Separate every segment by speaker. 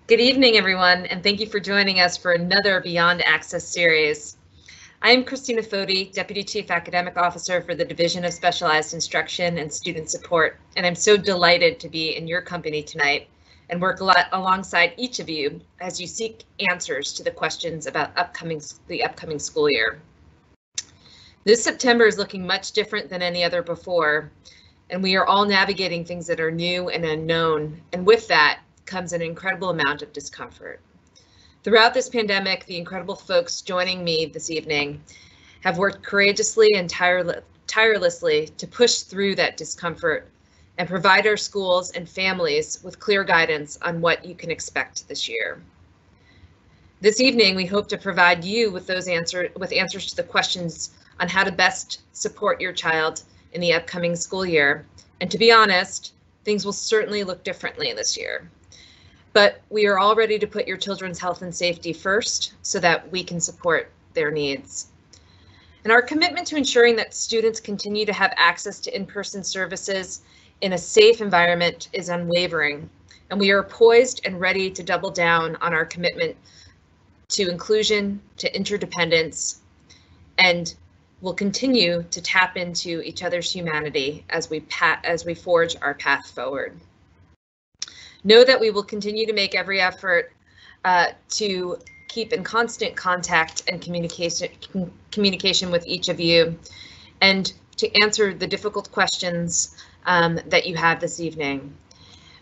Speaker 1: Good evening, everyone, and thank you for joining us for another Beyond Access series. I am Christina Foti, Deputy Chief Academic Officer for the Division of Specialized Instruction and Student Support, and I'm so delighted to be in your company tonight and work alongside each of you as you seek answers to the questions about the upcoming school year. This September is looking much different than any other before, and we are all navigating things that are new and unknown, and with that comes an incredible amount of discomfort. Throughout this pandemic, the incredible folks joining me this evening have worked courageously and tirelessly to push through that discomfort and provide our schools and families with clear guidance on what you can expect this year. This evening, we hope to provide you with answers to the questions on how to best support your child in the upcoming school year. And to be honest, things will certainly look differently this year. But we are all ready to put your children's health and safety first so that we can support their needs. And our commitment to ensuring that students continue to have access to in-person services in a safe environment is unwavering. And we are poised and ready to double down on our commitment to inclusion, to interdependence, and we'll continue to tap into each other's humanity as we forge our path forward. Know that we will continue to make every effort to keep in constant contact and communication with each of you and to answer the difficult questions that you have this evening.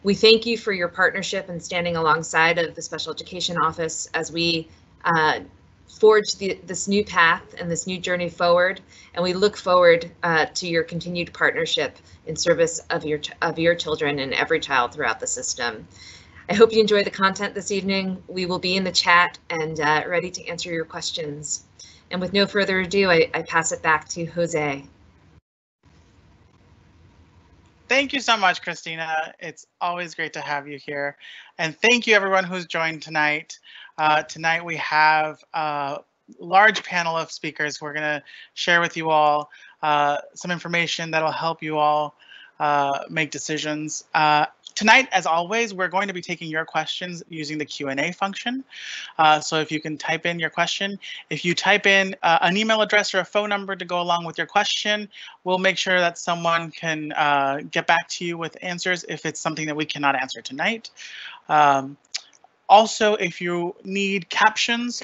Speaker 1: We thank you for your partnership and standing alongside of the Special Education Office as we forge this new path and this new journey forward, and we look forward to your continued partnership in service of your children and every child throughout the system. I hope you enjoy the content this evening. We will be in the chat and ready to answer your questions. And with no further ado, I pass it back to Jose.
Speaker 2: Thank you so much, Christina. It's always great to have you here. And thank you everyone who's joined tonight. Tonight we have a large panel of speakers who are going to share with you all some information that'll help you all make decisions. Tonight, as always, we're going to be taking your questions using the Q&A function. So if you can type in your question, if you type in an email address or a phone number to go along with your question, we'll make sure that someone can get back to you with answers if it's something that we cannot answer tonight. Also, if you need captions,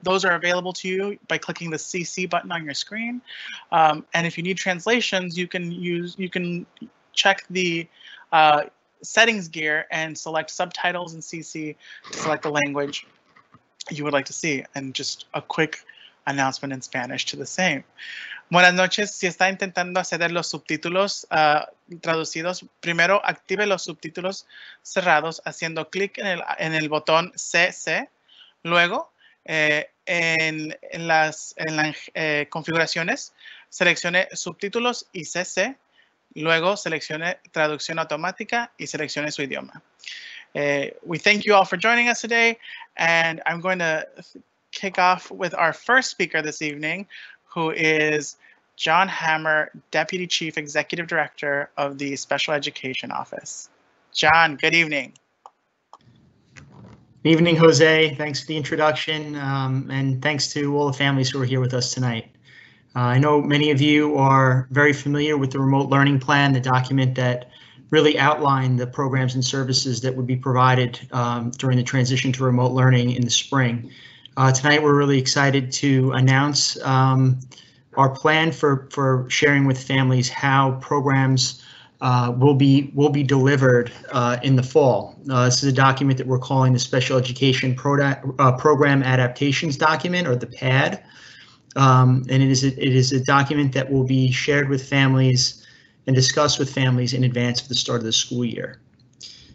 Speaker 2: those are available to you by clicking the CC button on your screen. And if you need translations, you can check the settings gear and select Subtitles and CC to select the language you would like to see. And just a quick announcement in Spanish to the same. Buenas noches. Si está intentando acceder los subtítulos traducidos, primero active los subtítulos cerrados haciendo clic en el botón CC. Luego, en las configuraciones, seleccione subtítulos y CC. Luego, seleccione traducción automática y seleccione su idioma. We thank you all for joining us today, and I'm going to kick off with our first speaker this evening, who is John Hammer, Deputy Chief Executive Director of the Special Education Office. John, good evening.
Speaker 3: Good evening, Jose. Thanks for the introduction, and thanks to all the families who are here with us tonight. I know many of you are very familiar with the remote learning plan, the document that really outlined the programs and services that would be provided during the transition to remote learning in the spring. Tonight, we're really excited to announce our plan for sharing with families how programs will be delivered in the fall. This is a document that we're calling the Special Education Program Adaptations document, or the PAD. And it is a document that will be shared with families and discussed with families in advance of the start of the school year.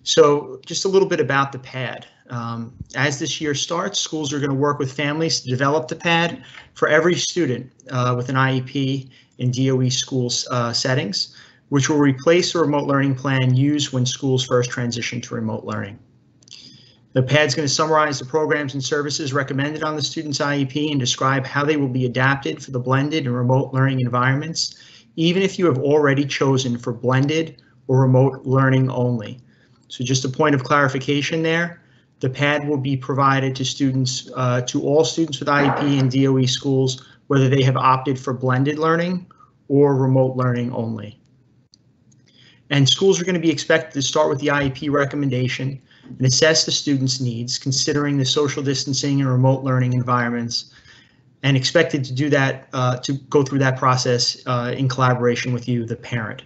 Speaker 3: So just a little bit about the PAD. As this year starts, schools are going to work with families to develop the PAD for every student with an IEP in DOE schools settings, which will replace the remote learning plan used when schools first transition to remote learning. The PAD is going to summarize the programs and services recommended on the student's IEP and describe how they will be adapted for the blended and remote learning environments, even if you have already chosen for blended or remote learning only. So just a point of clarification there, The pad will be provided to students, to all students with IEP in DOE schools, whether they have opted for blended learning or remote learning only. And schools are going to be expected to start with the IEP recommendation and assess the student's needs, considering the social distancing and remote learning environments, and expected to do that, to go through that process in collaboration with you, the parent.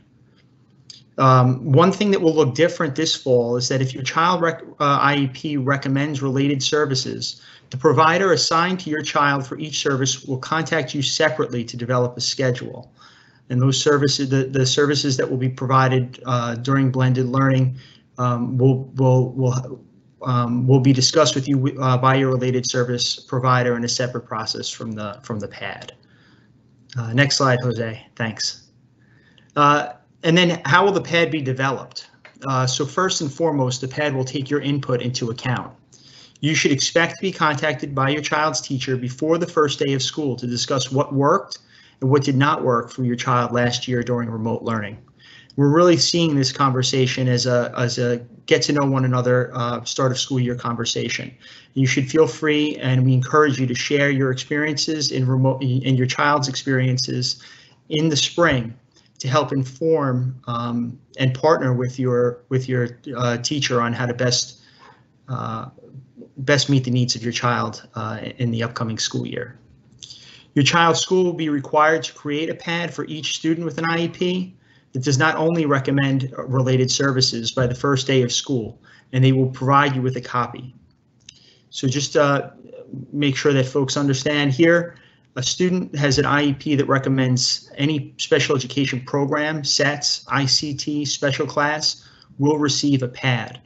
Speaker 3: One thing that will look different this fall is that if your child IEP recommends related services, the provider assigned to your child for each service will contact you separately to develop a schedule. And those services, the services that will be provided during blended learning will be discussed with you by your related service provider in a separate process from the pad. Next slide, Jose. Thanks. And then how will the pad be developed? So first and foremost, the pad will take your input into account. You should expect to be contacted by your child's teacher before the first day of school to discuss what worked and what did not work for your child last year during remote learning. We're really seeing this conversation as a get to know one another start of school year conversation. You should feel free, and we encourage you to share your experiences in your child's experiences in the spring to help inform and partner with your teacher on how to best meet the needs of your child in the upcoming school year. Your child's school will be required to create a pad for each student with an IEP that does not only recommend related services by the first day of school, and they will provide you with a copy. So just make sure that folks understand here, a student has an IEP that recommends any special education program, sets, ICT, special class, will receive a pad.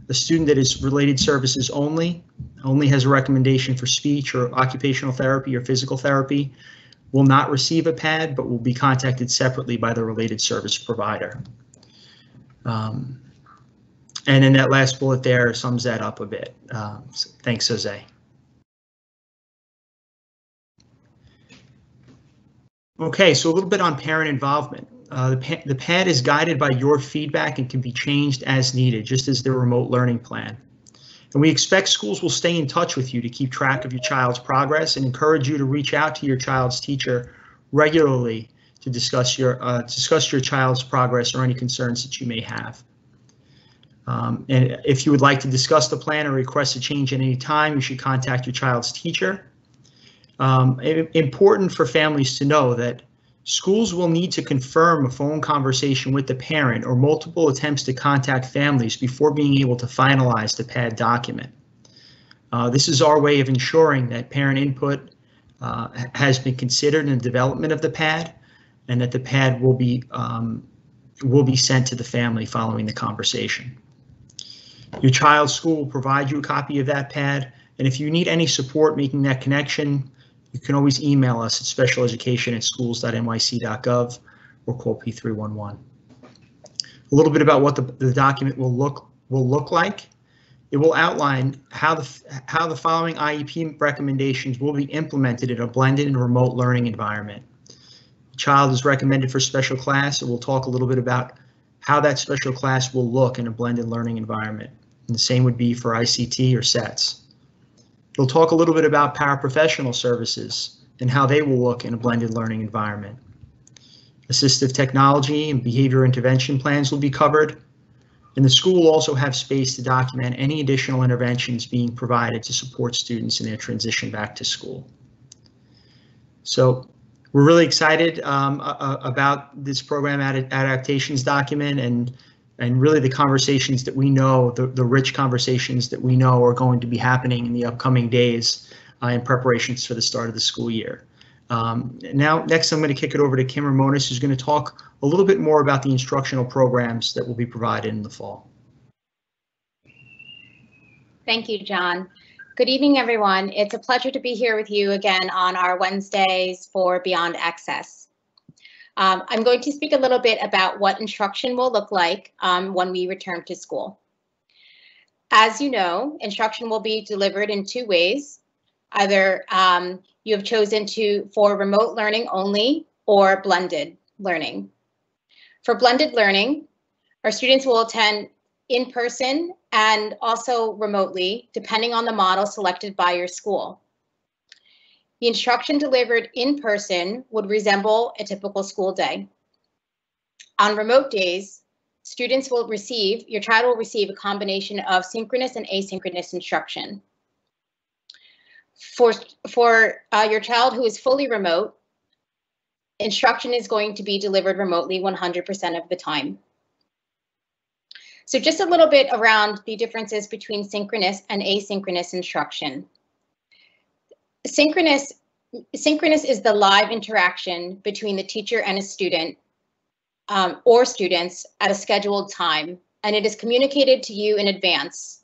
Speaker 3: A student that is related services only has a recommendation for speech or occupational therapy or physical therapy, will not receive a pad, but will be contacted separately by the related service provider. And then that last bullet there sums that up a bit. Thanks, Jose. Okay, so a little bit on parent involvement. The pad is guided by your feedback and can be changed as needed, just as the remote learning plan. And we expect schools will stay in touch with you to keep track of your child's progress and encourage you to reach out to your child's teacher regularly to discuss your child's progress or any concerns that you may have. And if you would like to discuss the plan or request a change at any time, you should contact your child's teacher. Important for families to know that schools will need to confirm a phone conversation with the parent or multiple attempts to contact families before being able to finalize the PAD document. This is our way of ensuring that parent input has been considered in the development of the PAD, and that the PAD will be sent to the family following the conversation. Your child's school will provide you a copy of that PAD, and if you need any support making that connection, you can always email us at specialeducation@schools.nyc.gov or call P311. A little bit about what the document will look like. It will outline how the following IEP recommendations will be implemented in a blended and remote learning environment. The child is recommended for special class, and we'll talk a little bit about how that special class will look in a blended learning environment. And the same would be for ICT or SETs. We'll talk a little bit about paraprofessional services and how they will look in a blended learning environment. Assistive technology and behavior intervention plans will be covered, and the school will also have space to document any additional interventions being provided to support students in their transition back to school. So we're really excited about this program Adaptations document and really the conversations that we know, the rich conversations that we know are going to be happening in the upcoming days in preparations for the start of the school year. Next I'm going to kick it over to Kim Ramones, who's going to talk a little bit more about the instructional programs that will be provided in the fall.
Speaker 4: Thank you, John. Good evening, everyone. It's a pleasure to be here with you again on our Wednesdays for Beyond Access. I'm going to speak a little bit about what instruction will look like when we return to school. As you know, instruction will be delivered in two ways. Either you have chosen for remote learning only or blended learning. For blended learning, our students will attend in person and also remotely, depending on the model selected by your school. The instruction delivered in person would resemble a typical school day. On remote days, your child will receive a combination of synchronous and asynchronous instruction. For your child who is fully remote, instruction is going to be delivered remotely 100% of the time. So just a little bit around the differences between synchronous and asynchronous instruction. Synchronous is the live interaction between the teacher and a student or students at a scheduled time, and it is communicated to you in advance.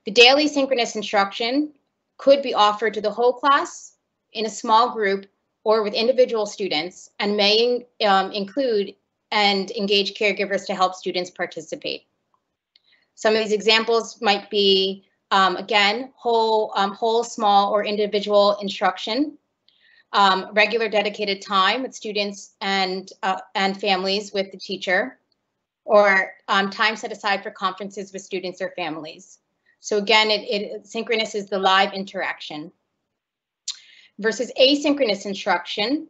Speaker 4: The daily synchronous instruction could be offered to the whole class, in a small group, or with individual students, and may include and engage caregivers to help students participate. Some of these examples might be, again, whole, small, or individual instruction, regular dedicated time with students and families with the teacher, or time set aside for conferences with students or families. So again, synchronous is the live interaction. Versus asynchronous instruction,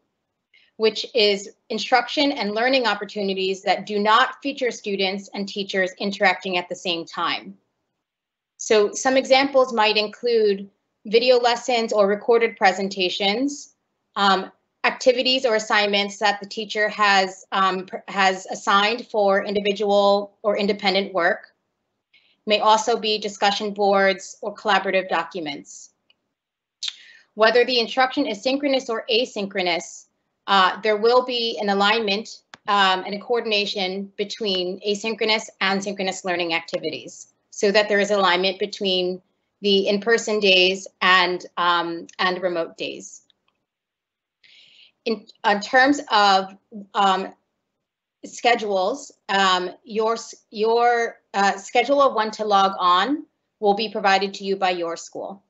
Speaker 4: which is instruction and learning opportunities that do not feature students and teachers interacting at the same time. So some examples might include video lessons or recorded presentations, activities or assignments that the teacher has assigned for individual or independent work. May also be discussion boards or collaborative documents. Whether the instruction is synchronous or asynchronous, there will be an alignment and a coordination between asynchronous and synchronous learning activities, so that there is alignment between the in-person days and remote days. In terms of schedules, your schedule of when to log on will be provided to you by your school.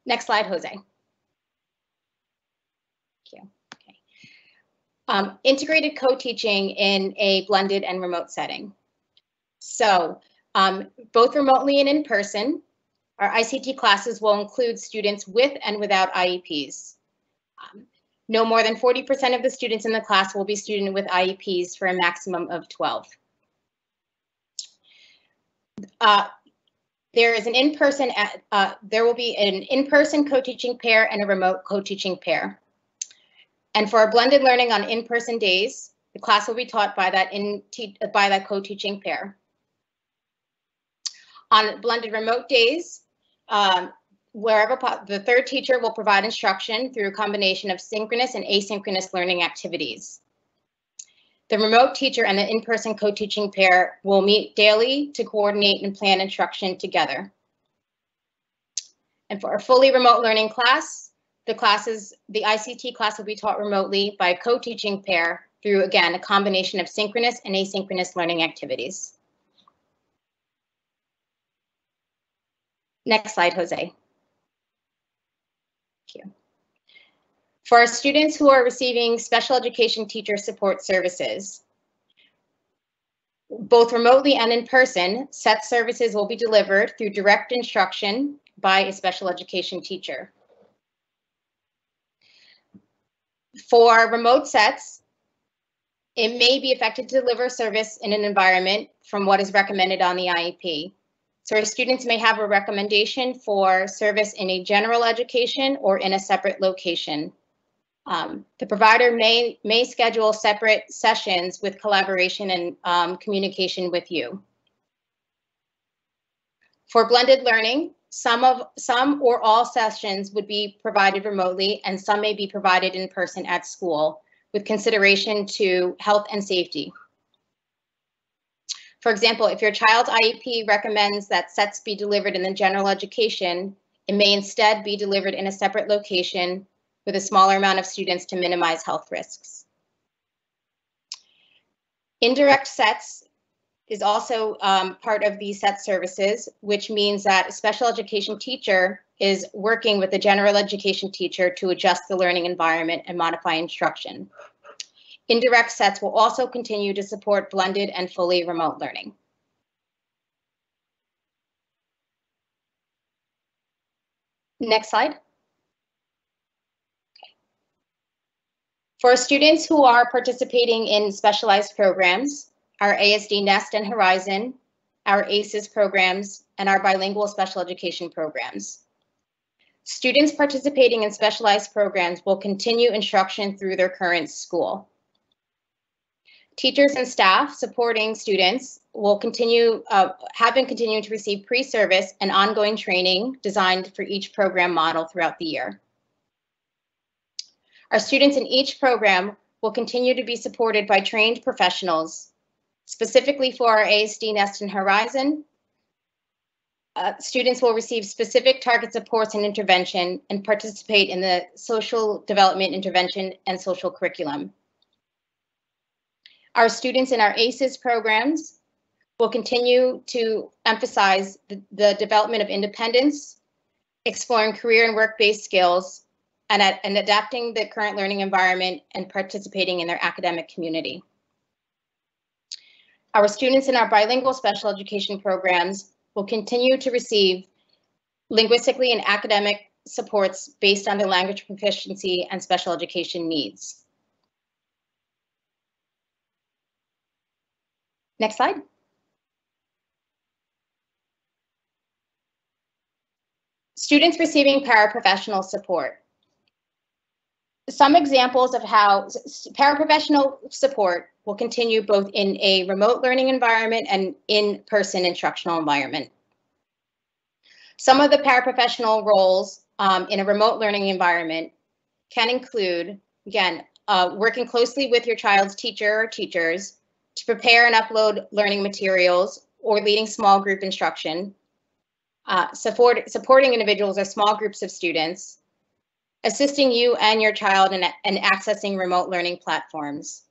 Speaker 4: Next slide, Jose. Thank you. Okay. Integrated co-teaching in a blended and remote setting. So both remotely and in person, our ICT classes will include students with and without IEPs. No more than 40% of the students in the class will be students with IEPs for a maximum of 12. There is an in-person, there will be an in-person co-teaching pair and a remote co-teaching pair. And for our blended learning on in-person days, the class will be taught by that co-teaching pair. On blended remote days, wherever the third teacher will provide instruction through a combination of synchronous and asynchronous learning activities. The remote teacher and the in-person co-teaching pair will meet daily to coordinate and plan instruction together. And for a fully remote learning class, the ICT class will be taught remotely by a co-teaching pair through, again, a combination of synchronous and asynchronous learning activities. Next slide, Jose. Thank you. For our students who are receiving special education teacher support services, both remotely and in person, set services will be delivered through direct instruction by a special education teacher. For remote sets, it may be effective to deliver service in an environment from what is recommended on the IEP. So our students may have a recommendation for service in a general education or in a separate location. The provider may schedule separate sessions with collaboration and communication with you. For blended learning, some or all sessions would be provided remotely, and some may be provided in person at school with consideration to health and safety. For example, if your child's IEP recommends that sets be delivered in the general education, it may instead be delivered in a separate location with a smaller amount of students to minimize health risks. Indirect sets is also part of the set services, which means that a special education teacher is working with a general education teacher to adjust the learning environment and modify instruction. Indirect sets will also continue to support blended and fully remote learning. Next slide. For students who are participating in specialized programs, our ASD Nest and Horizon, our ACES programs, and our bilingual special education programs. Students participating in specialized programs will continue instruction through their current school. Teachers and staff supporting students will have been continuing to receive pre-service and ongoing training designed for each program model throughout the year. Our students in each program will continue to be supported by trained professionals, specifically for our ASD Nest and Horizon. Students will receive specific target supports and intervention and participate in the social development intervention and social curriculum. Our students in our ACES programs will continue to emphasize the development of independence, exploring career and work-based skills, and adapting the current learning environment and participating in their academic community. Our students in our bilingual special education programs will continue to receive linguistically and academic supports based on their language proficiency and special education needs. Next slide. Students receiving paraprofessional support. Some examples of how paraprofessional support will continue both in a remote learning environment and in-person instructional environment. Some of the paraprofessional roles in a remote learning environment can include, again, working closely with your child's teacher or teachers to prepare and upload learning materials or leading small group instruction, supporting individuals or small groups of students, assisting you and your child in accessing remote learning platforms,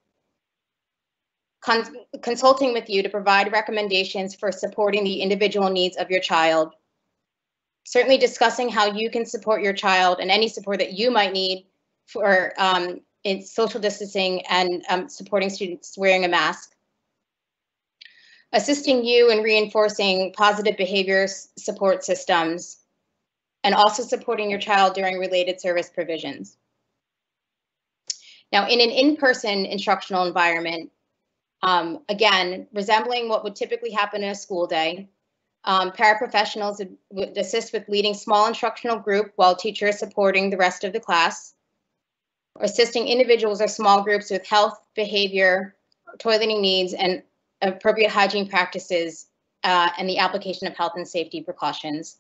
Speaker 4: consulting with you to provide recommendations for supporting the individual needs of your child, certainly discussing how you can support your child and any support that you might need for in social distancing and supporting students wearing a mask, assisting you in reinforcing positive behavior support systems, and also supporting your child during related service provisions. Now, in an in-person instructional environment, again, resembling what would typically happen in a school day, paraprofessionals would assist with leading small instructional group while teachers supporting the rest of the class, or assisting individuals or small groups with health, behavior, toileting needs, and appropriate hygiene practices, and the application of health and safety precautions.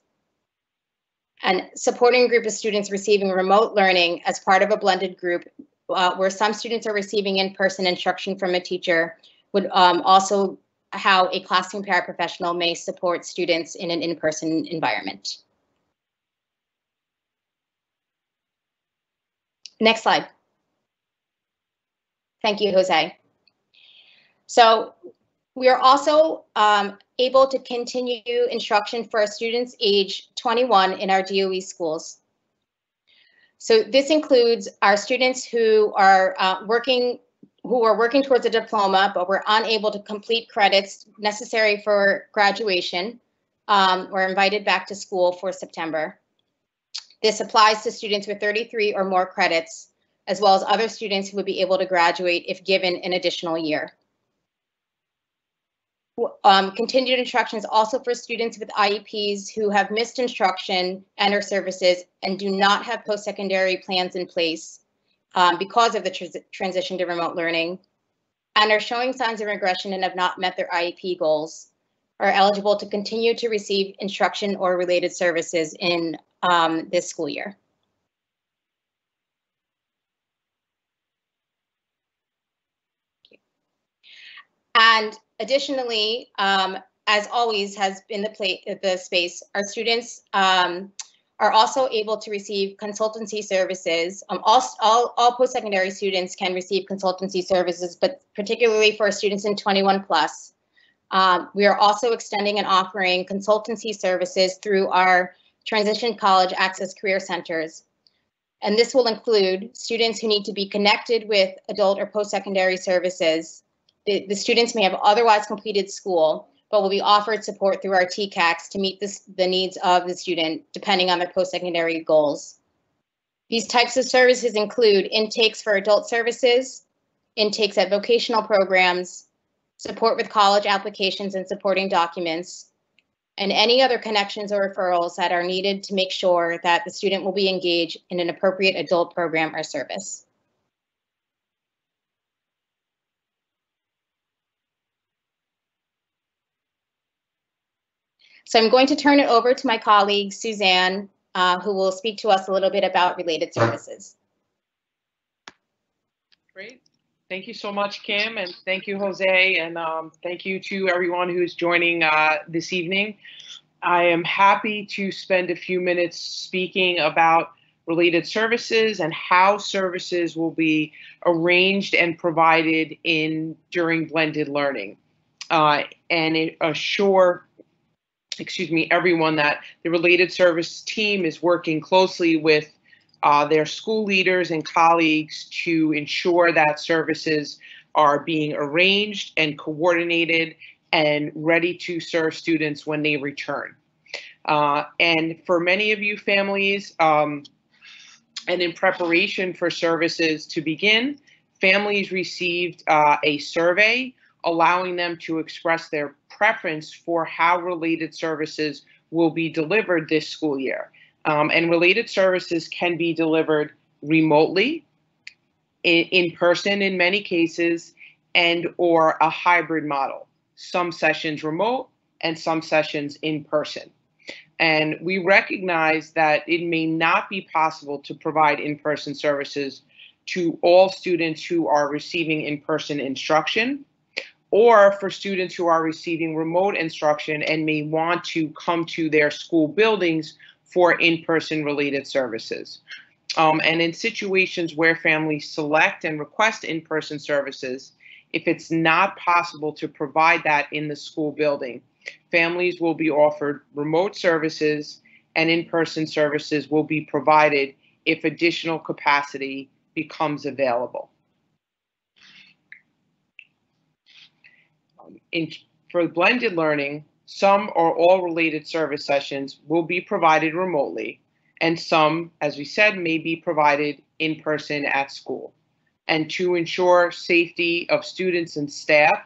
Speaker 4: And supporting a group of students receiving remote learning as part of a blended group where some students are receiving in-person instruction from a teacher would also how a classroom paraprofessional may support students in an in-person environment. Next slide. Thank you, Jose. So we are also able to continue instruction for our students age 21 in our DOE schools. So this includes our students who are working towards a diploma, but were unable to complete credits necessary for graduation, were invited back to school for September. This applies to students with 33 or more credits, as well as other students who would be able to graduate if given an additional year. Continued instruction is also for students with IEPs who have missed instruction and or services and do not have post-secondary plans in place because of the transition to remote learning, and are showing signs of regression and have not met their IEP goals, are eligible to continue to receive instruction or related services in this school year. And additionally, as always has been the space, our students are also able to receive consultancy services. All post-secondary students can receive consultancy services, but particularly for students in 21 plus. We are also extending and offering consultancy services through our Transition College Access Career Centers. And this will include students who need to be connected with adult or post-secondary services. The students may have otherwise completed school, but will be offered support through our TCACs to meet the needs of the student, depending on their post-secondary goals. These types of services include intakes for adult services, intakes at vocational programs, support with college applications and supporting documents, and any other connections or referrals that are needed to make sure that the student will be engaged in an appropriate adult program or service. So I'm going to turn it over to my colleague, Suzanne, who will speak to us a little bit about related services.
Speaker 5: Great. Thank you so much, Kim, and thank you, Jose, and thank you to everyone who's joining this evening. I am happy to spend a few minutes speaking about related services and how services will be arranged and provided during blended learning, and assure everyone that the related service team is working closely with their school leaders and colleagues to ensure that services are being arranged and coordinated and ready to serve students when they return. And for many of you families, and in preparation for services to begin, families received a survey allowing them to express their preference for how related services will be delivered this school year. And related services can be delivered remotely, in person in many cases, and or a hybrid model. Some sessions remote and some sessions in person. And we recognize that it may not be possible to provide in-person services to all students who are receiving in-person instruction, or for students who are receiving remote instruction and may want to come to their school buildings for in-person related services. And in situations where families select and request in-person services, if it's not possible to provide that in the school building, families will be offered remote services and in-person services will be provided if additional capacity becomes available. For blended learning, some or all related service sessions will be provided remotely, and some, as we said, may be provided in person at school. And to ensure safety of students and staff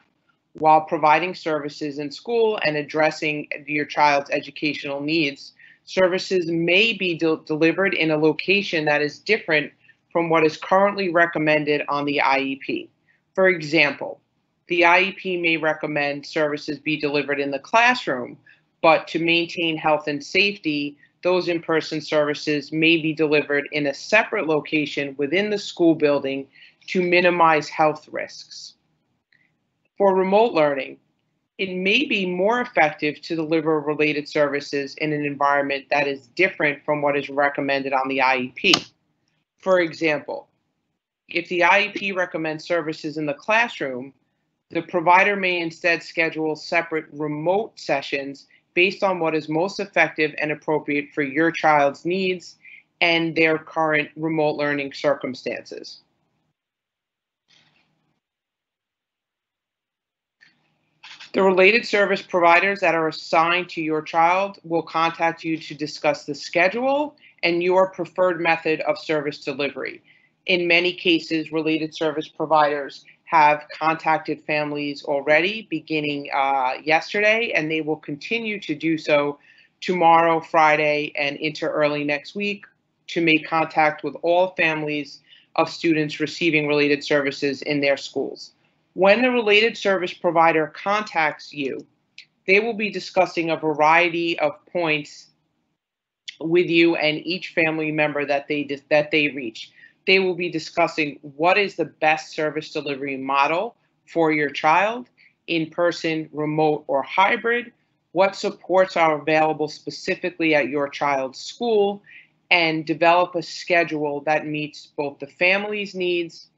Speaker 5: while providing services in school and addressing your child's educational needs, services may be delivered in a location that is different from what is currently recommended on the IEP. For example, the IEP may recommend services be delivered in the classroom, but to maintain health and safety, those in-person services may be delivered in a separate location within the school building to minimize health risks. For remote learning, it may be more effective to deliver related services in an environment that is different from what is recommended on the IEP. For example, if the IEP recommends services in the classroom, the provider may instead schedule separate remote sessions based on what is most effective and appropriate for your child's needs and their current remote learning circumstances. The related service providers that are assigned to your child will contact you to discuss the schedule and your preferred method of service delivery. In many cases, related service providers have contacted families already beginning yesterday, and they will continue to do so tomorrow, Friday, and into early next week to make contact with all families of students receiving related services in their schools. When the related service provider contacts you, they will be discussing a variety of points with you and each family member that they reach. They will be discussing what is the best service delivery model for your child, in person, remote, or hybrid, what supports are available specifically at your child's school, and develop a schedule that meets both the family's needs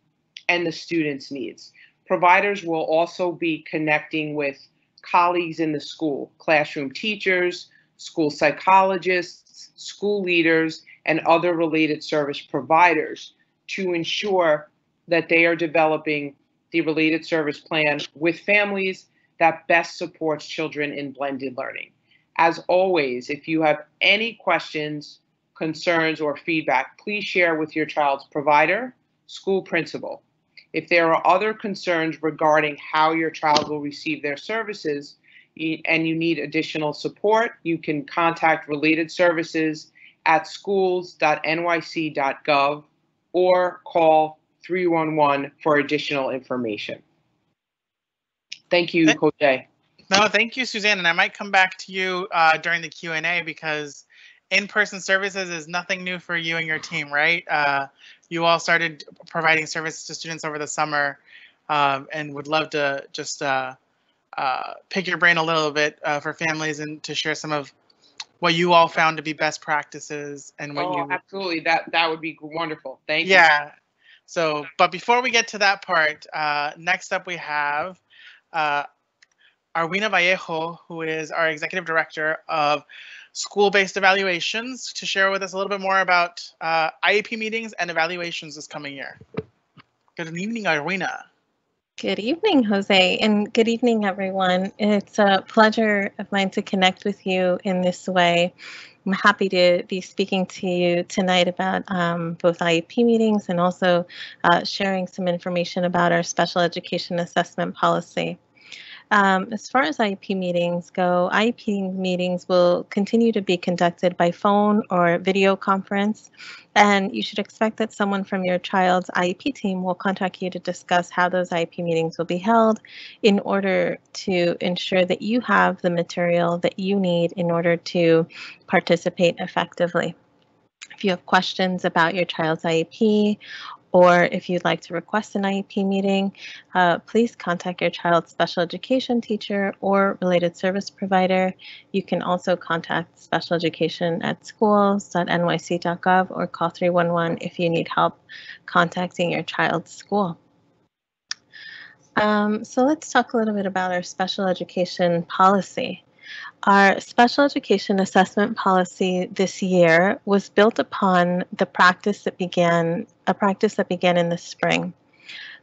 Speaker 5: and the student's needs. Providers will also be connecting with colleagues in the school, classroom teachers, school psychologists, school leaders, and other related service providers to ensure that they are developing the related service plan with families that best supports children in blended learning. As always, if you have any questions, concerns, or feedback, please share with your child's provider, school principal. If there are other concerns regarding how your child will receive their services and you need additional support, you can contact related services at schools.nyc.gov or call 311 for additional information. Thank you, Jose.
Speaker 2: No, thank you, Suzanne. And I might come back to you during the Q&A because in-person services is nothing new for you and your team, right? You all started providing services to students over the summer and would love to just pick your brain a little bit for families and to share some of what you all found to be best practices and what you...
Speaker 5: Absolutely. That would be wonderful. Thank you.
Speaker 2: Yeah. So, but before we get to that part, next up we have Arwina Vallejo, who is our Executive Director of School-Based Evaluations, to share with us a little bit more about IEP meetings and evaluations this coming year. Good evening, Arwina.
Speaker 6: Good evening, Jose, and good evening, everyone. It's a pleasure of mine to connect with you in this way. I'm happy to be speaking to you tonight about both IEP meetings and also sharing some information about our special education assessment policy. As far as IEP meetings go, IEP meetings will continue to be conducted by phone or video conference, and you should expect that someone from your child's IEP team will contact you to discuss how those IEP meetings will be held in order to ensure that you have the material that you need in order to participate effectively. If you have questions about your child's IEP, or if you'd like to request an IEP meeting, please contact your child's special education teacher or related service provider. You can also contact special education at schools.nyc.gov or call 311 if you need help contacting your child's school. So let's talk a little bit about our special education policy. Our special education assessment policy this year was built upon a practice that began in the spring.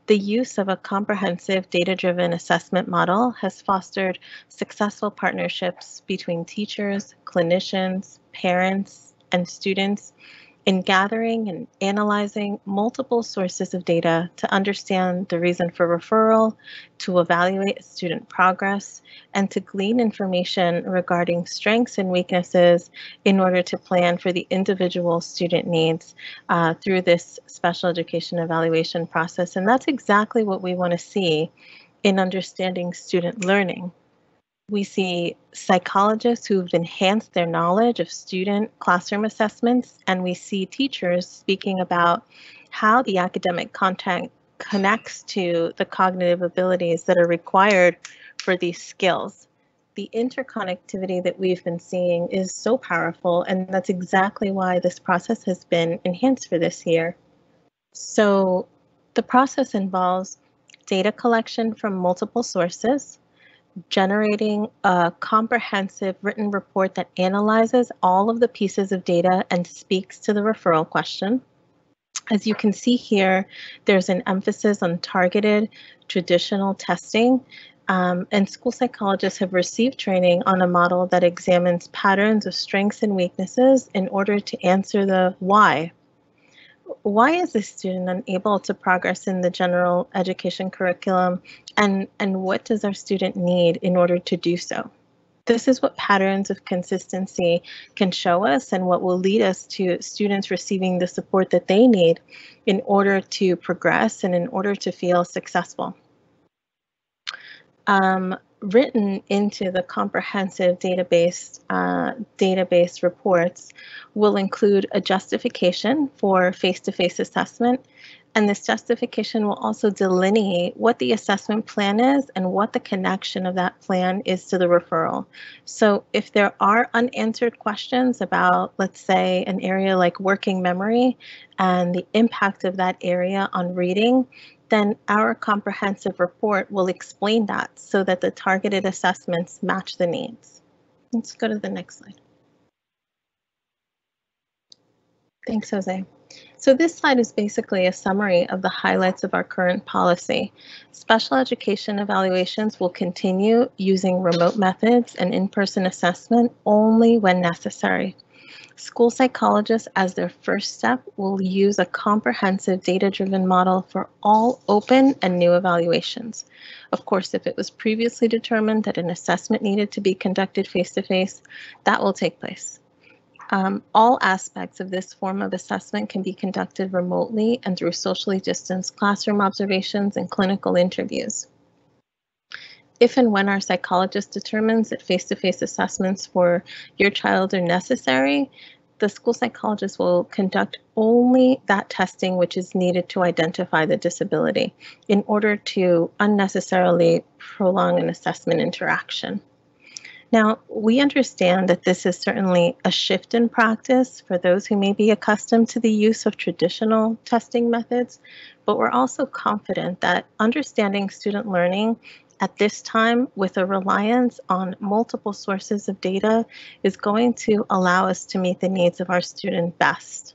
Speaker 6: The use of a comprehensive data-driven assessment model has fostered successful partnerships between teachers, clinicians, parents, and students in gathering and analyzing multiple sources of data to understand the reason for referral, to evaluate student progress, and to glean information regarding strengths and weaknesses in order to plan for the individual student needs through this special education evaluation process. And that's exactly what we want to see in understanding student learning. We see psychologists who've enhanced their knowledge of student classroom assessments, and we see teachers speaking about how the academic content connects to the cognitive abilities that are required for these skills. The interconnectivity that we've been seeing is so powerful, and that's exactly why this process has been enhanced for this year. So the process involves data collection from multiple sources, generating a comprehensive written report that analyzes all of the pieces of data and speaks to the referral question. As you can see here, there's an emphasis on targeted traditional testing, and school psychologists have received training on a model that examines patterns of strengths and weaknesses in order to answer the why. Why is this student unable to progress in the general education curriculum, and what does our student need in order to do so? This is what patterns of consistency can show us and what will lead us to students receiving the support that they need in order to progress and in order to feel successful. Written into the comprehensive database reports will include a justification for face-to-face assessment, and this justification will also delineate what the assessment plan is and what the connection of that plan is to the referral. So if there are unanswered questions about, let's say, an area like working memory and the impact of that area on reading, then our comprehensive report will explain that so that the targeted assessments match the needs. Let's go to the next slide. Thanks, Jose. So this slide is basically a summary of the highlights of our current policy. Special education evaluations will continue using remote methods and in-person assessment only when necessary. School psychologists, as their first step, will use a comprehensive data-driven model for all open and new evaluations. Of course, if it was previously determined that an assessment needed to be conducted face-to-face, that will take place. All aspects of this form of assessment can be conducted remotely and through socially distanced classroom observations and clinical interviews. If and when our psychologist determines that face-to-face assessments for your child are necessary, the school psychologist will conduct only that testing which is needed to identify the disability in order to unnecessarily prolong an assessment interaction. Now, we understand that this is certainly a shift in practice for those who may be accustomed to the use of traditional testing methods, but we're also confident that understanding student learning at this time with a reliance on multiple sources of data is going to allow us to meet the needs of our student best.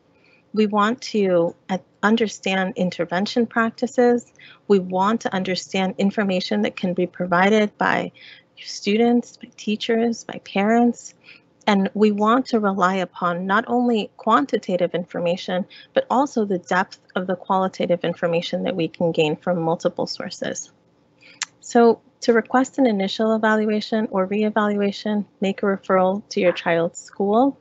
Speaker 6: We want to understand intervention practices. We want to understand information that can be provided by students, by teachers, by parents, and we want to rely upon not only quantitative information, but also the depth of the qualitative information that we can gain from multiple sources. So to request an initial evaluation or reevaluation, make a referral to your child's school.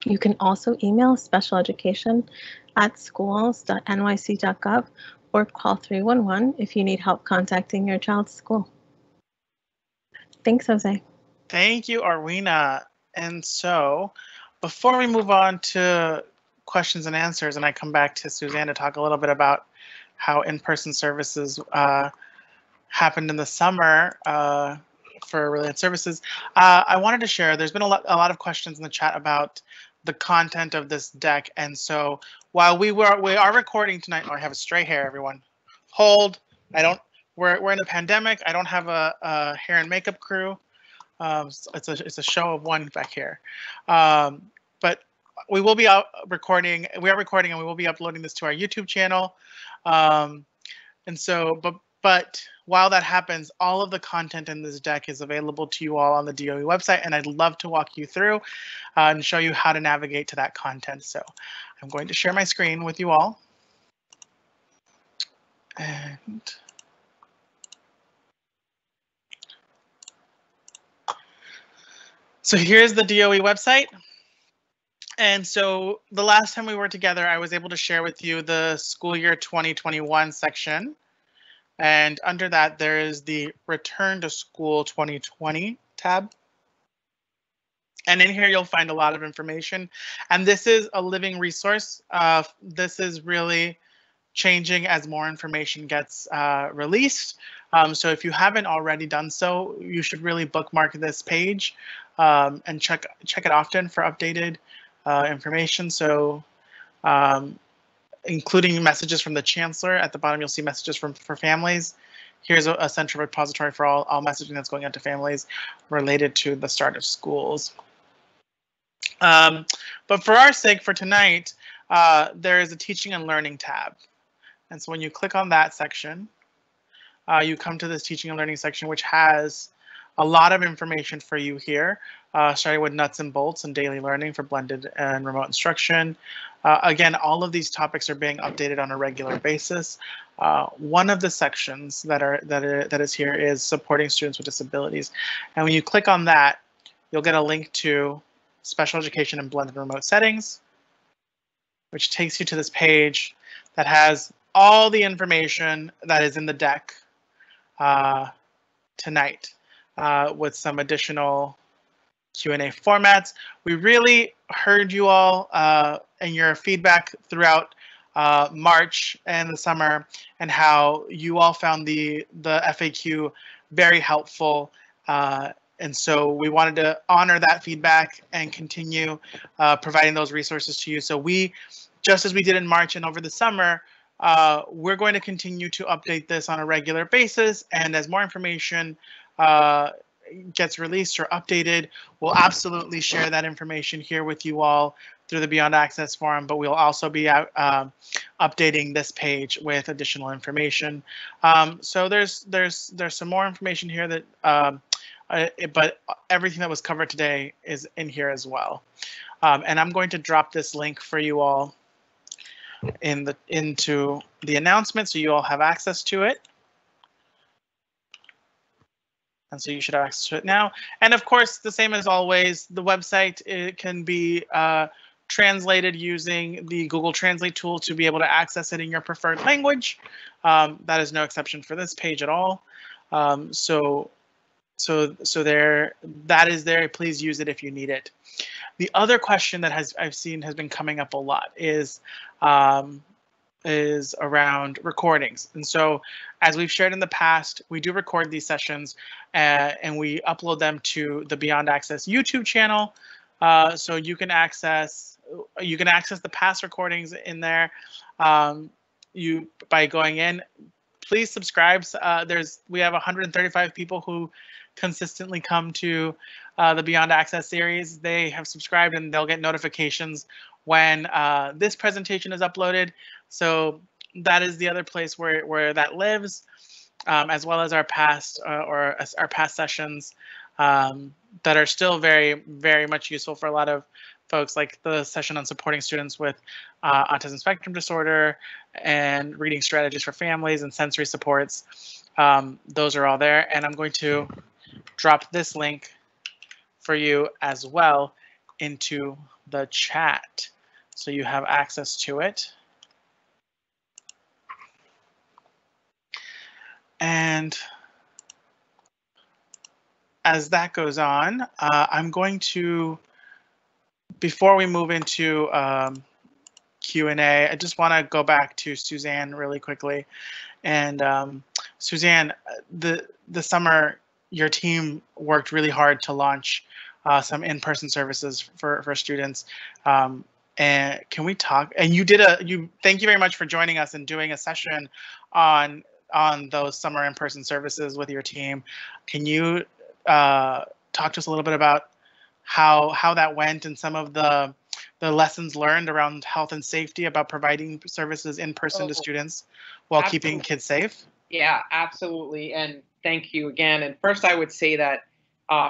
Speaker 6: You can also email specialeducation@schools.nyc.gov or call 311 if you need help contacting your child's school. Thanks, Jose.
Speaker 2: Thank you, Arwina. And so before we move on to questions and answers, and I come back to Suzanne to talk a little bit about how in-person services happened in the summer for related services, I wanted to share, there's been a lot of questions in the chat about the content of this deck. And so while we are recording tonight, oh, I have a stray hair, everyone. Hold, we're in a pandemic. I don't have a hair and makeup crew. It's a show of one back here. But we will be recording. We are recording, and we will be uploading this to our YouTube channel. And so, but while that happens, all of the content in this deck is available to you all on the DOE website, and I'd love to walk you through and show you how to navigate to that content. So I'm going to share my screen with you all. And so here's the DOE website. And so the last time we were together, I was able to share with you the school year 2021 section. And under that, there is the Return to School 2020 tab. And in here, you'll find a lot of information. And this is a living resource. This is really changing as more information gets released. So if you haven't already done so, you should really bookmark this page and check it often for updated information. So including messages from the chancellor. At the bottom, you'll see messages for families. Here's a central repository for all messaging that's going out to families related to the start of schools. But for our sake, for tonight, there is a teaching and learning tab. And so when you click on that section, you come to this teaching and learning section, which has a lot of information for you here, starting with nuts and bolts and daily learning for blended and remote instruction. Again, all of these topics are being updated on a regular basis. One of the sections that is here is supporting students with disabilities. And when you click on that, you'll get a link to special education in blended remote settings, which takes you to this page that has all the information that is in the deck tonight with some additional Q&A formats. We really heard you all and your feedback throughout March and the summer, and how you all found the FAQ very helpful. And so we wanted to honor that feedback and continue providing those resources to you. So we, just as we did in March and over the summer, we're going to continue to update this on a regular basis. And as more information gets released or updated, we'll absolutely share that information here with you all through the Beyond Access forum, but we'll also be out, updating this page with additional information. So there's some more information here that, but everything that was covered today is in here as well. And I'm going to drop this link for you all into the announcement, so you all have access to it. And so you should have access to it now. And of course, the same as always, the website, it can be translated using the Google Translate tool to be able to access it in your preferred language. That is no exception for this page at all. So there, that is there. Please use it if you need it. The other question that I've seen has been coming up a lot is around recordings. And so, as we've shared in the past, we do record these sessions and we upload them to the Beyond Access YouTube channel. So you can access the past recordings in there. By going in. Please subscribe. We have 135 people who consistently come to the Beyond Access series. They have subscribed and they'll get notifications when this presentation is uploaded. So that is the other place where that lives, as well as our past our past sessions that are still very, very much useful for a lot of folks, like the session on supporting students with autism spectrum disorder and reading strategies for families and sensory supports. Those are all there. And I'm going to drop this link for you as well into the chat, so you have access to it. And as that goes on, I'm going to, before we move into Q&A, I just want to go back to Suzanne really quickly. And Suzanne, the summer, your team worked really hard to launch some in-person services for students. And can we talk? And thank you very much for joining us and doing a session on those summer in-person services with your team. Can you talk to us a little bit about how that went and some of the lessons learned around health and safety about providing services in person to students while keeping kids safe?
Speaker 5: Yeah, absolutely. And thank you again. And first, I would say that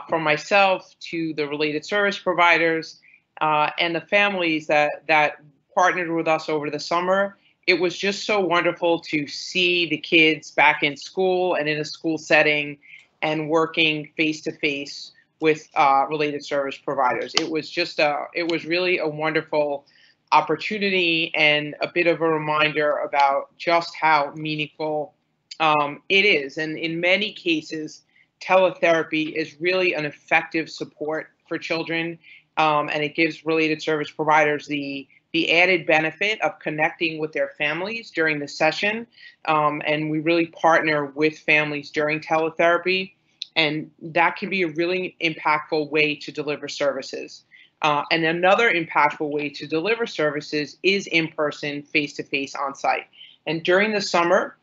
Speaker 5: from myself to the related service providers and the families that partnered with us over the summer, it was just so wonderful to see the kids back in school and in a school setting and working face to face with related service providers. It was just it was really a wonderful opportunity and a bit of a reminder about just how meaningful it is. And in many cases, teletherapy is really an effective support for children, and it gives related service providers the added benefit of connecting with their families during the session. And we really partner with families during teletherapy, and that can be a really impactful way to deliver services. And another impactful way to deliver services is in person, face-to-face, on-site. And during the summer,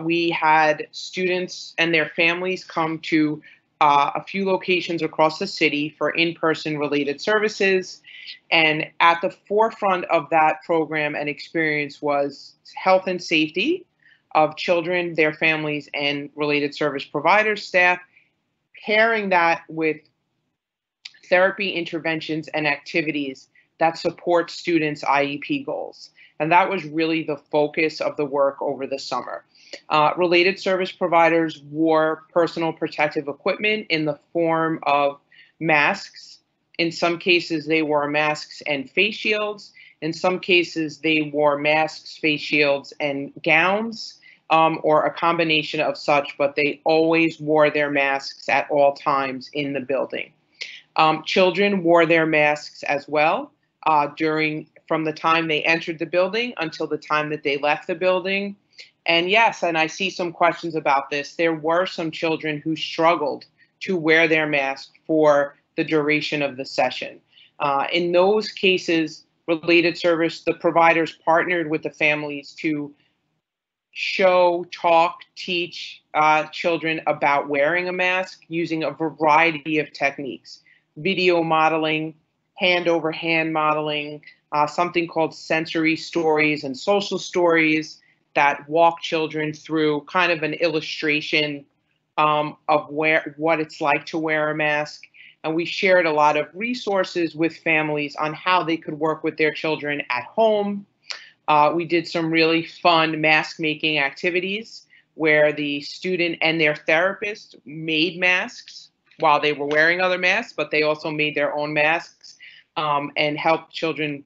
Speaker 5: we had students and their families come to a few locations across the city for in-person related services. And at the forefront of that program and experience was health and safety of children, their families, and related service providers, staff, pairing that with therapy interventions and activities that support students' IEP goals. And that was really the focus of the work over the summer. Related service providers wore personal protective equipment in the form of masks. In some cases, they wore masks and face shields. In some cases, they wore masks, face shields, and gowns, or a combination of such, but they always wore their masks at all times in the building. Children wore their masks as well from the time they entered the building until the time that they left the building. And yes, and I see some questions about this, there were some children who struggled to wear their mask for the duration of the session. In those cases, related service, the providers partnered with the families to show, talk, teach children about wearing a mask using a variety of techniques: video modeling, hand-over-hand modeling, something called sensory stories and social stories that walk children through kind of an illustration of what it's like to wear a mask. And we shared a lot of resources with families on how they could work with their children at home. We did some really fun mask making activities where the student and their therapist made masks while they were wearing other masks, but they also made their own masks and helped children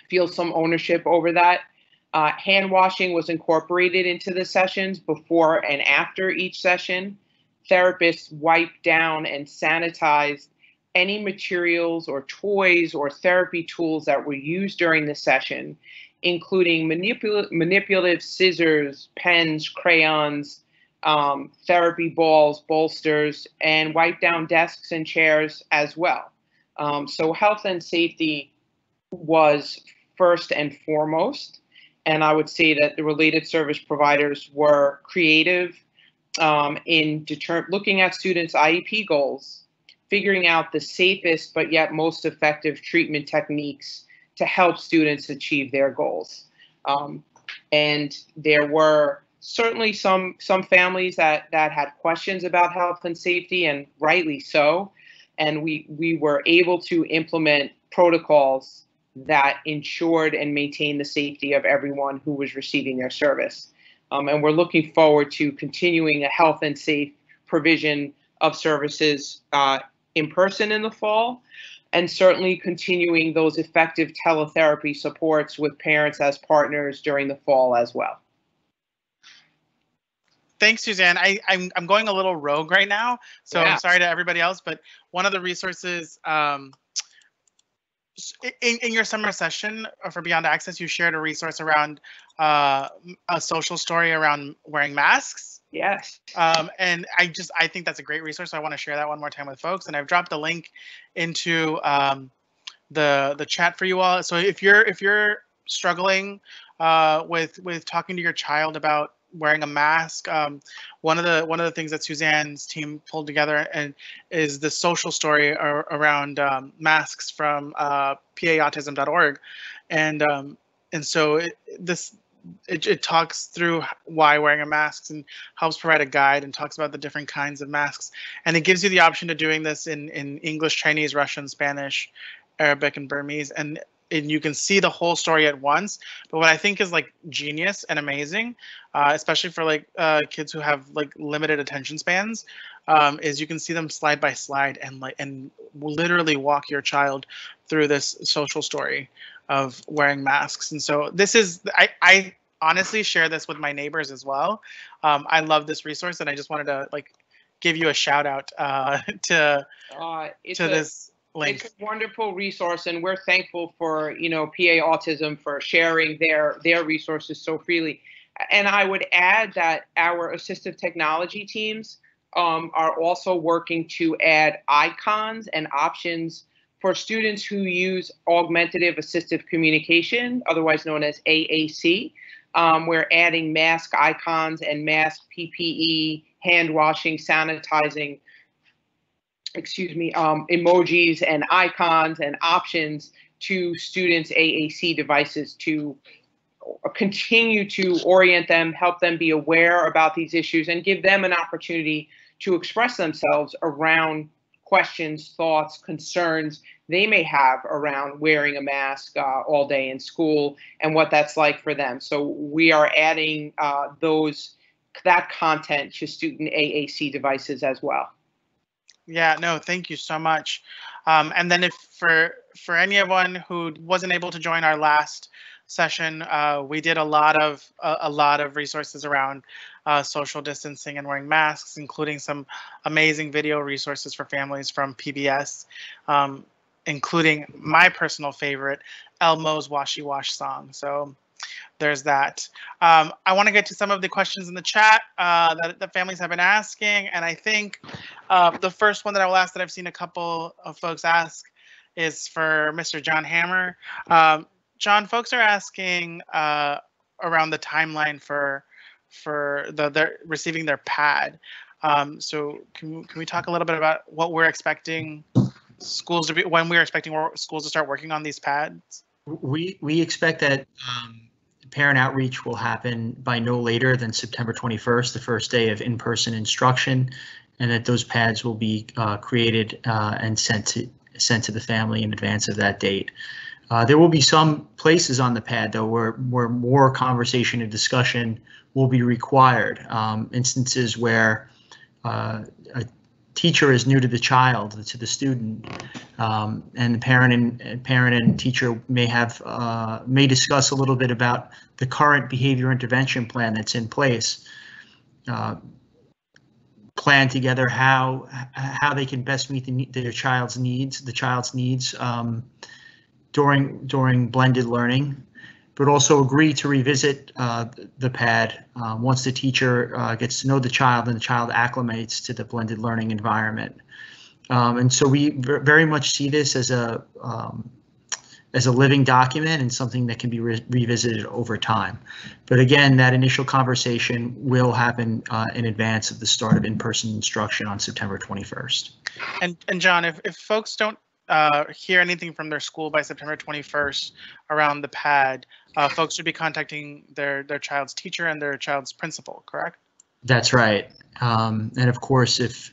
Speaker 5: feel some ownership over that. Hand washing was incorporated into the sessions before and after each session. Therapists wiped down and sanitized any materials or toys or therapy tools that were used during the session, including manipulative scissors, pens, crayons, therapy balls, bolsters, and wiped down desks and chairs as well. So health and safety was first and foremost. And I would say that the related service providers were creative in looking at students' IEP goals, figuring out the safest but yet most effective treatment techniques to help students achieve their goals. And there were certainly some families that had questions about health and safety, and rightly so. And we were able to implement protocols that ensured and maintained the safety of everyone who was receiving their service. And we're looking forward to continuing a health and safe provision of services in person in the fall, and certainly continuing those effective teletherapy supports with parents as partners during the fall as well.
Speaker 2: Thanks, Suzanne. I'm going a little rogue right now, so yeah. I'm sorry to everybody else, but one of the resources in your summer session for Beyond Access, you shared a resource around a social story around wearing masks.
Speaker 5: Yes.
Speaker 2: And I think that's a great resource. So I want to share that one more time with folks. And I've dropped a link into the chat for you all. So if you're struggling with talking to your child about wearing a mask, one of the things that Suzanne's team pulled together and is the social story around masks from paautism.org, and so it talks through why wearing a mask and helps provide a guide and talks about the different kinds of masks, and it gives you the option of doing this in English, Chinese, Russian, Spanish, Arabic, and Burmese, and you can see the whole story at once. But what I think is like genius and amazing, especially for like kids who have like limited attention spans, is you can see them slide by slide and literally walk your child through this social story of wearing masks. And so this is, I honestly share this with my neighbors as well. I love this resource, and I just wanted to like give you a shout out to this link.
Speaker 5: It's a wonderful resource, and we're thankful for PA Autism for sharing their resources so freely. And I would add that our assistive technology teams are also working to add icons and options for students who use augmentative assistive communication, otherwise known as AAC. We're adding mask icons and mask PPE, hand washing, sanitizing, emojis and icons and options to students' AAC devices to continue to orient them, help them be aware about these issues, and give them an opportunity to express themselves around questions, thoughts, concerns they may have around wearing a mask all day in school and what that's like for them. So we are adding that content to student AAC devices as well.
Speaker 2: Yeah, no, thank you so much. And then if for anyone who wasn't able to join our last session, we did a lot of resources around social distancing and wearing masks, including some amazing video resources for families from PBS, including my personal favorite, Elmo's Washy Wash song. So there's that. I want to get to some of the questions in the chat that the families have been asking, and I think the first one that I will ask that I've seen a couple of folks ask is for Mr. John Hammer. John, folks are asking around the timeline for receiving their pad. So can we talk a little bit about what we're expecting schools to be, when we are expecting schools to start working on these pads?
Speaker 3: We expect that parent outreach will happen by no later than September 21st, the first day of in-person instruction, and that those pads will be created and sent to the family in advance of that date. There will be some places on the pad, though, where more conversation and discussion will be required. Instances where a teacher is new to the child, to the student, and the parent and teacher may discuss a little bit about the current behavior intervention plan that's in place. Plan together how they can best meet their child's needs, during blended learning, but also agree to revisit the pad once the teacher gets to know the child and the child acclimates to the blended learning environment. And so we very much see this as a living document and something that can be revisited over time. But again, that initial conversation will happen in advance of the start of in-person instruction on September 21st.
Speaker 2: And John, if folks don't hear anything from their school by September 21st around the pad, folks should be contacting their child's teacher and their child's principal, correct?
Speaker 3: That's right. And of course, if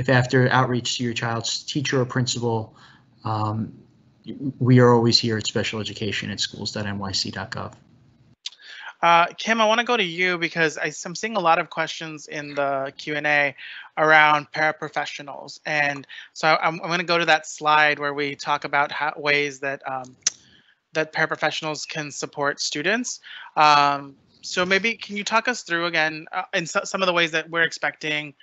Speaker 3: after outreach to your child's teacher or principal, we are always here at Special Education at schools.nyc.gov.
Speaker 2: Kim, I want to go to you because I'm seeing a lot of questions in the Q&A around paraprofessionals. And so I'm going to go to that slide where we talk about ways that that paraprofessionals can support students. So maybe can you talk us through again in some of the ways that we're expecting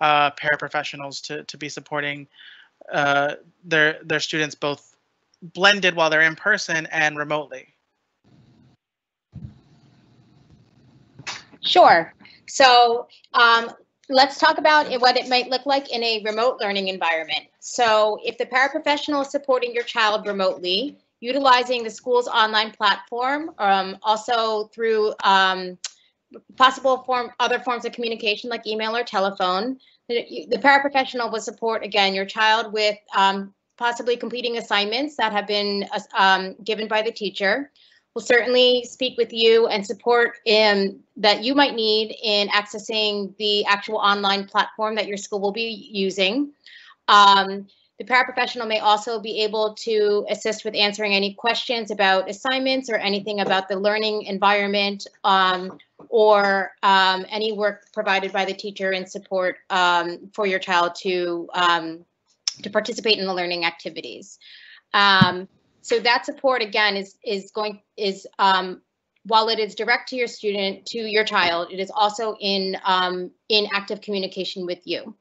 Speaker 2: paraprofessionals to be supporting their students both blended while they're in person and remotely?
Speaker 4: Sure. So let's talk about what it might look like in a remote learning environment. So if the paraprofessional is supporting your child remotely, utilizing the school's online platform, also through other forms of communication like email or telephone, the paraprofessional will support, again, your child with possibly completing assignments that have been given by the teacher. We'll certainly speak with you and support that you might need in accessing the actual online platform that your school will be using. The paraprofessional may also be able to assist with answering any questions about assignments or anything about the learning environment, or any work provided by the teacher in support for your child to participate in the learning activities. So that support, again, is while it is direct to your child, it is also in active communication with you.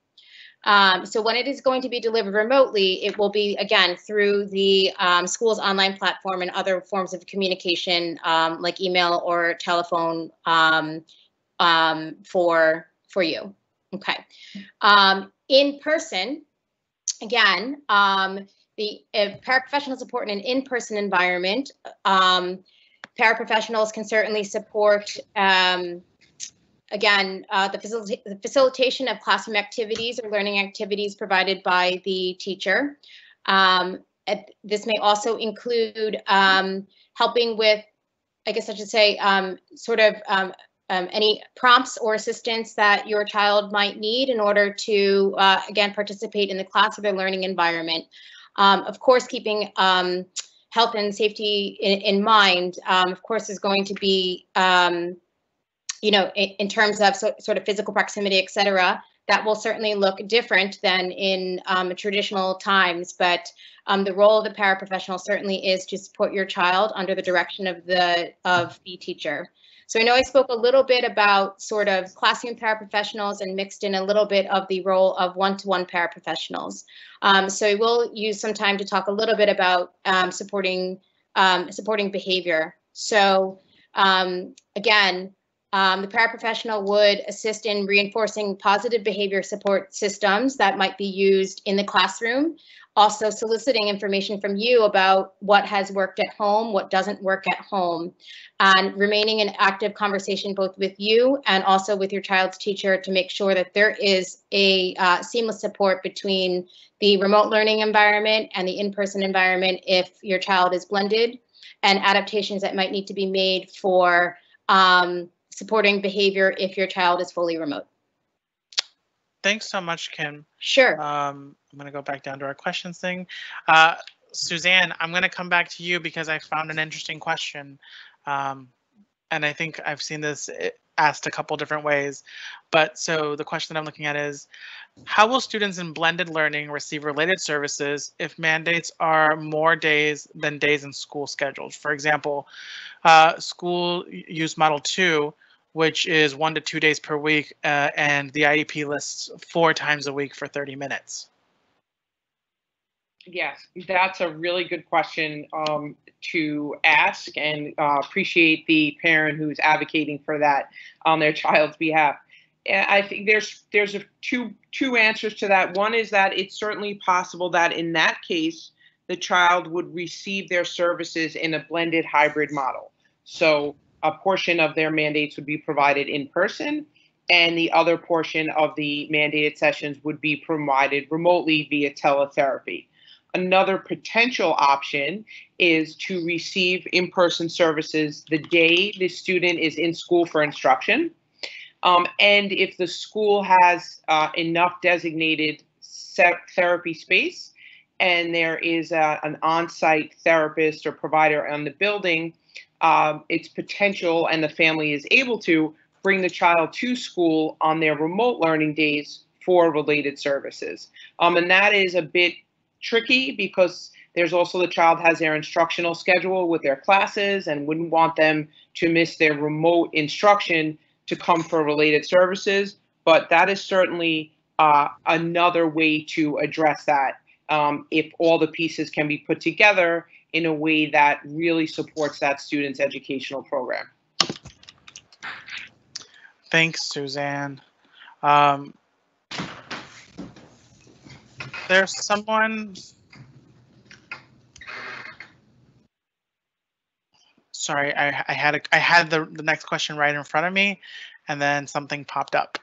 Speaker 4: So when it is going to be delivered remotely, it will be, again, through the school's online platform and other forms of communication like email or telephone for you. Okay. In person, again, the paraprofessional support in an in-person environment, paraprofessionals can certainly support, again, the facilitation of classroom activities or learning activities provided by the teacher. This may also include helping with, I guess I should say, any prompts or assistance that your child might need in order to, again, participate in the class or their learning environment. Of course, keeping health and safety in mind, of course, is going to be, in terms of sort of physical proximity, et cetera, that will certainly look different than in traditional times. But the role of the paraprofessional certainly is to support your child under the direction of the teacher. So I know I spoke a little bit about sort of classroom paraprofessionals and mixed in a little bit of the role of one-to-one paraprofessionals. So we'll use some time to talk a little bit about supporting behavior. So again, The paraprofessional would assist in reinforcing positive behavior support systems that might be used in the classroom, also soliciting information from you about what has worked at home, what doesn't work at home, and remaining in active conversation both with you and also with your child's teacher to make sure that there is a seamless support between the remote learning environment and the in-person environment if your child is blended, and adaptations that might need to be made for supporting behavior if your child is fully remote.
Speaker 2: Thanks so much, Kim.
Speaker 4: Sure.
Speaker 2: I'm going to go back down to our questions thing. Suzanne, I'm going to come back to you because I found an interesting question. And I think I've seen this asked a couple different ways. But so the question that I'm looking at is, how will students in blended learning receive related services if mandates are more days than days in school schedules? For example, school use model 2, which is 1 to 2 days per week, and the IEP lists 4 times a week for 30 minutes.
Speaker 5: Yes, that's a really good question to ask, and appreciate the parent who's advocating for that on their child's behalf. And I think there's two answers to that. One is that it's certainly possible that in that case, the child would receive their services in a blended hybrid model. So a portion of their mandates would be provided in person, and the other portion of the mandated sessions would be provided remotely via teletherapy. Another potential option is to receive in-person services the day the student is in school for instruction. And if the school has enough designated therapy space and there is an on-site therapist or provider on the building, it's potential and the family is able to bring the child to school on their remote learning days for related services. And that is a bit tricky because there's also the child has their instructional schedule with their classes and wouldn't want them to miss their remote instruction to come for related services. But that is certainly another way to address that if all the pieces can be put together in a way that really supports that student's educational program.
Speaker 2: Thanks, Suzanne. There's someone. Sorry, I had the next question right in front of me, and then something popped up.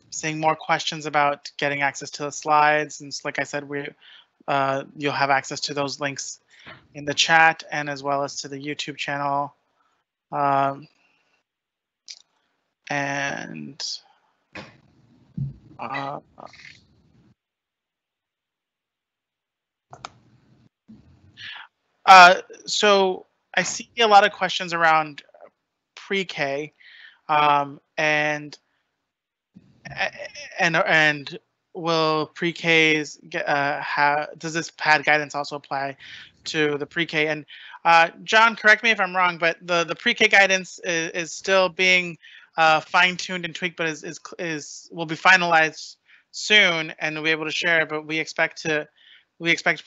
Speaker 2: Seeing more questions about getting access to the slides, and like I said, you'll have access to those links in the chat and as well as to the YouTube channel. So I see a lot of questions around pre-K, and will pre-Ks get does this PAD guidance also apply to the pre-K? And John, correct me if I'm wrong, but the pre-K guidance is still being fine-tuned and tweaked, but will be finalized soon, and we'll be able to share it. But we expect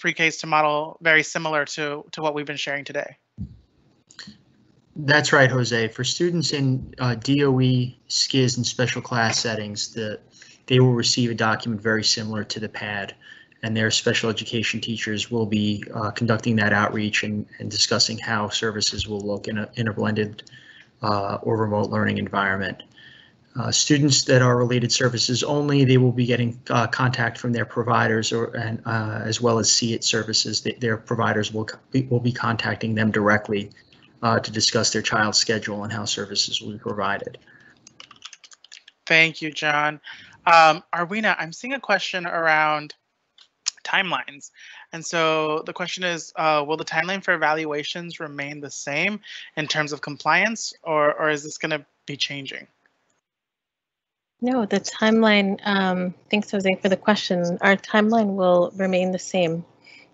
Speaker 2: pre-Ks to model very similar to what we've been sharing today.
Speaker 3: That's right, Jose. For students in DOE, SKIS, and special class settings, they will receive a document very similar to the PAD, and their special education teachers will be conducting that outreach and discussing how services will look in a blended or remote learning environment. Students that are related services only, they will be getting contact from their providers, as well as See It services. Their providers will be contacting them directly to discuss their child's schedule and how services will be provided.
Speaker 2: Thank you, John. Arwina, I'm seeing a question around timelines. And so the question is, will the timeline for evaluations remain the same in terms of compliance, or is this going to be changing?
Speaker 6: No, the timeline, thanks, Jose, for the question. Our timeline will remain the same.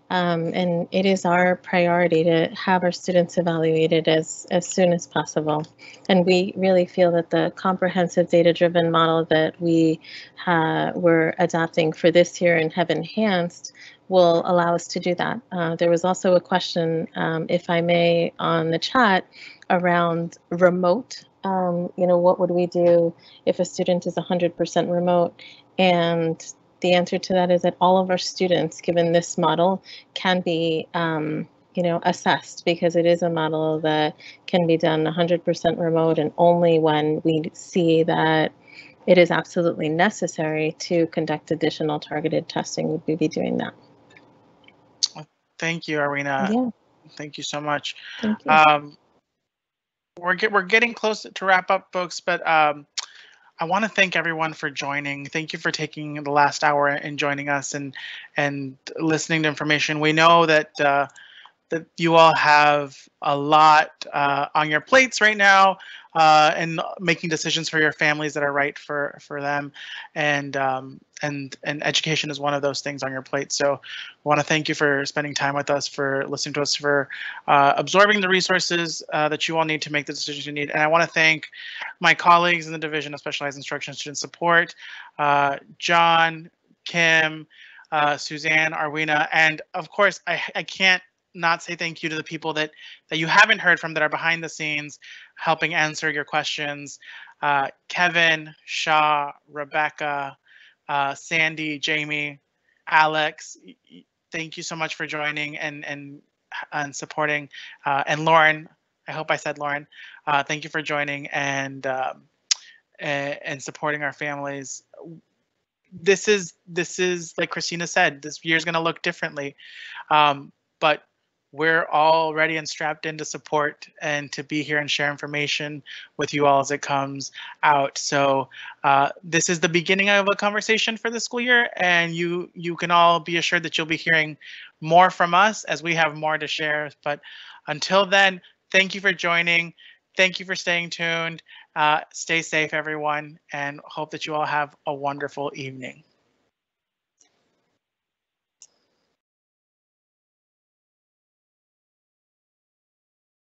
Speaker 6: And it is our priority to have our students evaluated as soon as possible. And we really feel that the comprehensive data-driven model that we're adopting for this year and have enhanced will allow us to do that. There was also a question, if I may, on the chat around remote. What would we do if a student is 100% remote? And the answer to that is that all of our students, given this model, can be assessed, because it is a model that can be done 100% remote, and only when we see that it is absolutely necessary to conduct additional targeted testing would we be doing that.
Speaker 2: Thank you, Arwina.
Speaker 6: Yeah.
Speaker 2: Thank you so much.
Speaker 6: Thank you.
Speaker 2: We're getting close to wrap up, folks, but I want to thank everyone for joining. Thank you for taking the last hour and joining us and listening to information. We know that that you all have a lot on your plates right now, and making decisions for your families that are right for them, and education is one of those things on your plate. So I want to thank you for spending time with us, for listening to us, for absorbing the resources that you all need to make the decisions you need. And I want to thank my colleagues in the Division of Specialized Instruction and Student Support, John, Kim, Suzanne, Arwina, and of course I can't not say thank you to the people that you haven't heard from that are behind the scenes helping answer your questions. Kevin, Shaw, Rebecca, Sandy, Jamie, Alex, thank you so much for joining and supporting. And Lauren, I hope I said Lauren, thank you for joining and supporting our families. This is like Christina said, this year's going to look differently, but we're all ready and strapped in to support and to be here and share information with you all as it comes out. So this is the beginning of a conversation for the school year, and you can all be assured that you'll be hearing more from us as we have more to share. But until then, thank you for joining. Thank you for staying tuned. Stay safe, everyone, and hope that you all have a wonderful evening.